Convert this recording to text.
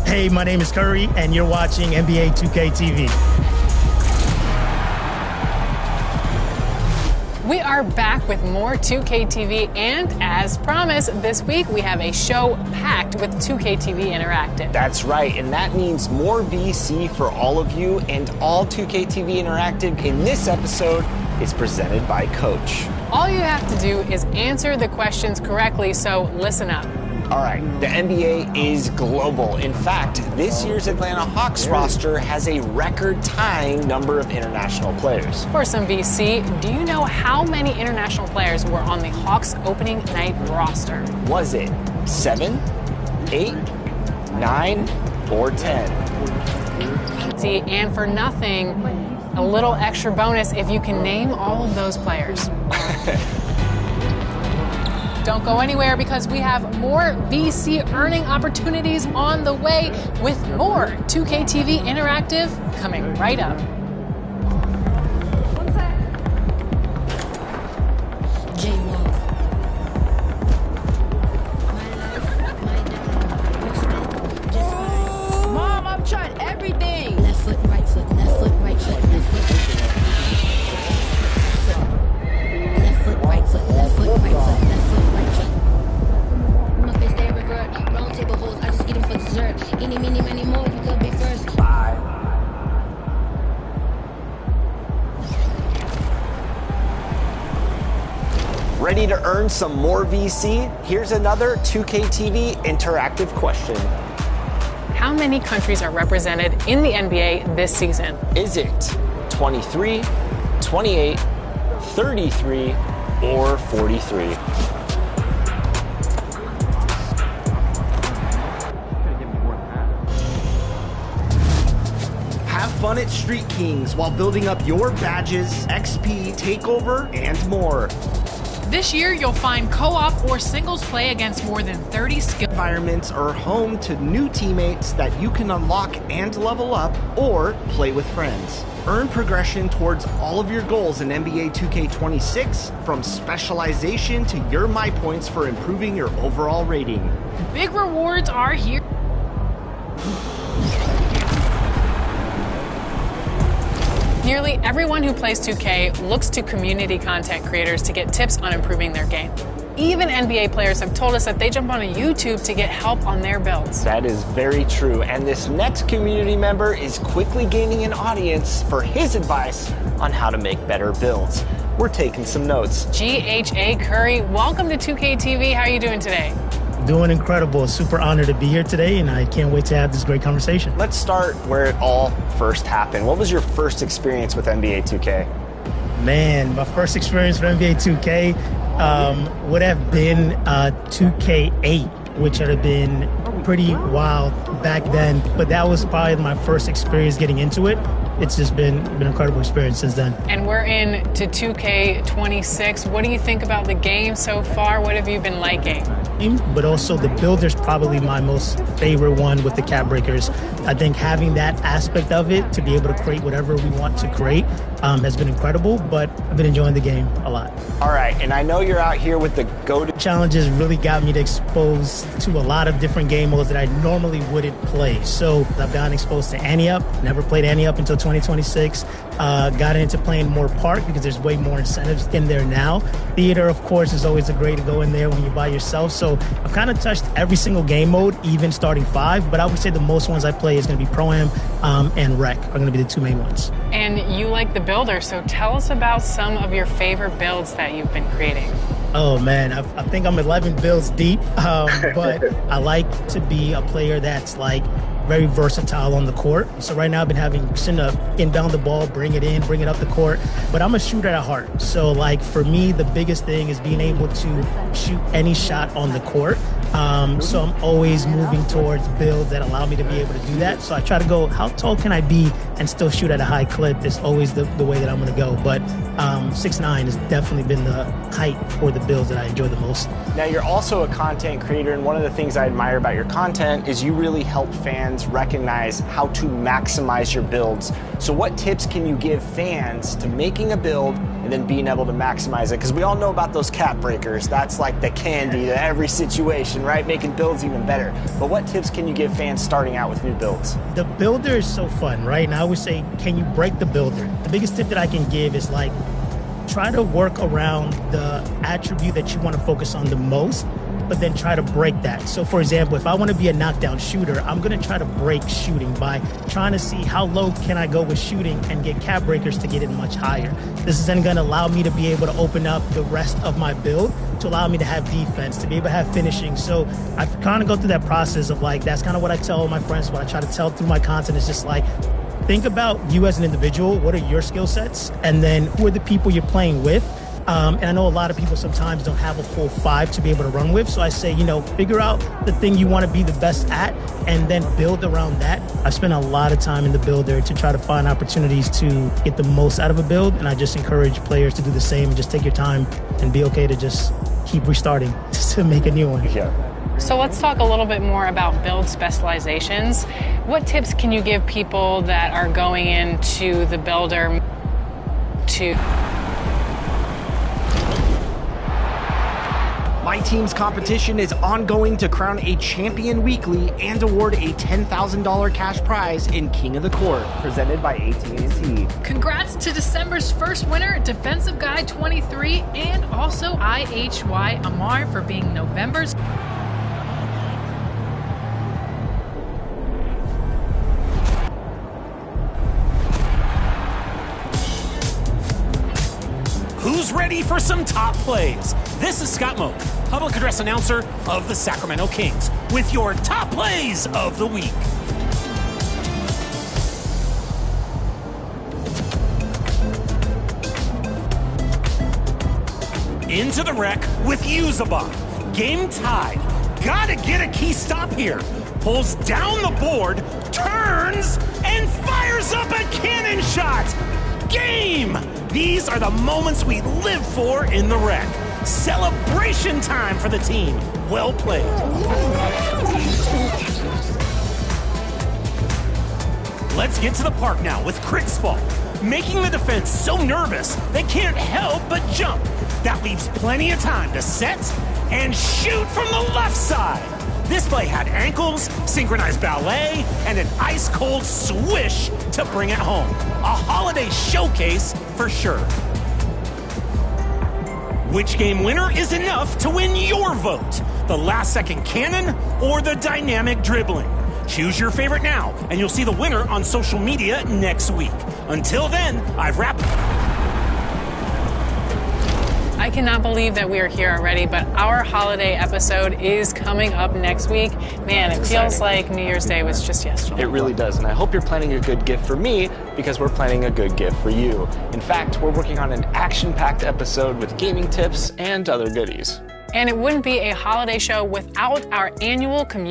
Hey, my name is Curry, and you're watching NBA 2K TV. We are back with more 2K TV, and as promised, this week we have a show packed with 2K TV Interactive. That's right, and that means more VC for all of you, and all 2K TV Interactive in this episode is presented by Coach. All you have to do is answer the questions correctly, so listen up. All right, the NBA is global. In fact, this year's Atlanta Hawks roster has a record-tying number of international players. For some VC, do you know how many international players were on the Hawks opening night roster? Was it 7, 8, 9, or 10? See, and for nothing, a little extra bonus if you can name all of those players. Don't go anywhere because we have more VC earning opportunities on the way with more 2K TV Interactive coming right up. Mom, I've tried everything. Left foot, right foot, left foot, right foot, left foot. Left foot, right foot, left foot, right foot, left foot, right foot. My face they revert. Round table holes, I just eat them for dessert. Any, many, many more, you could be first. Ready to earn some more VC? Here's another 2K TV interactive question. How many countries are represented in the NBA this season? Is it 23, 28, 33, or 43? Have fun at Street Kings while building up your badges, XP, takeover, and more. This year, you'll find co-op or singles play against more than 30 skill Environments are home to new teammates that you can unlock and level up or play with friends. Earn progression towards all of your goals in NBA 2K26, from specialization to your My Points for improving your overall rating. Big rewards are here. Nearly everyone who plays 2K looks to community content creators to get tips on improving their game. Even NBA players have told us that they jump onto YouTube to get help on their builds. That is very true, and this next community member is quickly gaining an audience for his advice on how to make better builds. We're taking some notes. GHA Curry, welcome to 2K TV. How are you doing today? Doing incredible. Super honored to be here today, and I can't wait to have this great conversation. Let's start where it all first happened. What was your first experience with NBA 2K? Man, my first experience with NBA 2K would have been 2K8, which would have been pretty wild back then. But that was probably my first experience getting into it. It's just been an incredible experience since then. And we're into 2K26. What do you think about the game so far? What have you been liking? But also the builder's probably my most favorite one with the cap breakers. I think having that aspect of it to be able to create whatever we want to create has been incredible, but I've been enjoying the game a lot. All right, and I know you're out here with the go-to challenges. Really got me to expose to a lot of different game modes that I normally wouldn't play. So I've gotten exposed to Ante Up, never played Ante Up until 2026. Got into playing more Park because there's way more incentives in there now. Theater, of course, is always a great to go in there when you're by yourself. So I've kind of touched every single game mode, even starting 5, but I would say the most ones I play is going to be Pro-Am and Rec are going to be the two main ones. And you like the builder, so tell us about some of your favorite builds that you've been creating. Oh man, I think I'm 11 builds deep, but I like to be a player that's like very versatile on the court. So right now I've been having inbound the ball, bring it in, bring it up the court, but I'm a shooter at heart. So like for me, the biggest thing is being able to shoot any shot on the court. So I'm always moving towards builds that allow me to be able to do that. So I try to go, how tall can I be and still shoot at a high clip? Is always the way that I'm going to go. But 6'9" has definitely been the height for the builds that I enjoy the most. Now, you're also a content creator, and one of the things I admire about your content is you really help fans fans recognize how to maximize your builds. So what tips can you give fans to making a build and then being able to maximize it? Because we all know about those cap breakers. That's like the candy to every situation, right? Making builds even better. But what tips can you give fans starting out with new builds? The builder is so fun, right? And I would say, can you break the builder? The biggest tip that I can give is like, try to work around the attribute that you want to focus on the most, but then try to break that. So for example, if I want to be a knockdown shooter, I'm going to try to break shooting by trying to see how low can I go with shooting and get cap breakers to get it much higher. This is then going to allow me to be able to open up the rest of my build to allow me to have defense, to be able to have finishing. So I kind of go through that process of like, that's kind of what I tell my friends, what I try to tell through my content is just like, think about you as an individual. What are your skill sets? And then who are the people you're playing with? And I know a lot of people sometimes don't have a full 5 to be able to run with. So I say, figure out the thing you want to be the best at and then build around that. I spend a lot of time in the builder to try to find opportunities to get the most out of a build. And I just encourage players to do the same. Just take your time and be okay to just keep restarting to make a new one. Yeah. So let's talk a little bit more about build specializations. What tips can you give people that are going into the builder to... My team's competition is ongoing to crown a champion weekly and award a $10,000 cash prize in King of the Court, presented by AT&T. Congrats to December's first winner, Defensive Guy 23, and also IHY Amar for being November's. Who's ready for some top plays? This is Scott Moak, public address announcer of the Sacramento Kings, with your top plays of the week. Into the wreck with Yuzabov. Game tied. Gotta get a key stop here. Pulls down the board, turns, and fires up a cannon shot. Game! These are the moments we live for in the wreck. Celebration time for the team. Well played. Let's get to the park now with Kritzfall, making the defense so nervous they can't help but jump. That leaves plenty of time to set and shoot from the left side. This play had ankles, synchronized ballet, and an ice-cold swish to bring it home. A holiday showcase for sure. Which game winner is enough to win your vote? The last-second cannon or the dynamic dribbling? Choose your favorite now, and you'll see the winner on social media next week. Until then, I've wrapped... I cannot believe that we are here already, but our holiday episode is coming up next week. Man, it feels like New Year's Day was just yesterday. It really does, and I hope you're planning a good gift for me because we're planning a good gift for you. In fact, we're working on an action-packed episode with gaming tips and other goodies. And it wouldn't be a holiday show without our annual community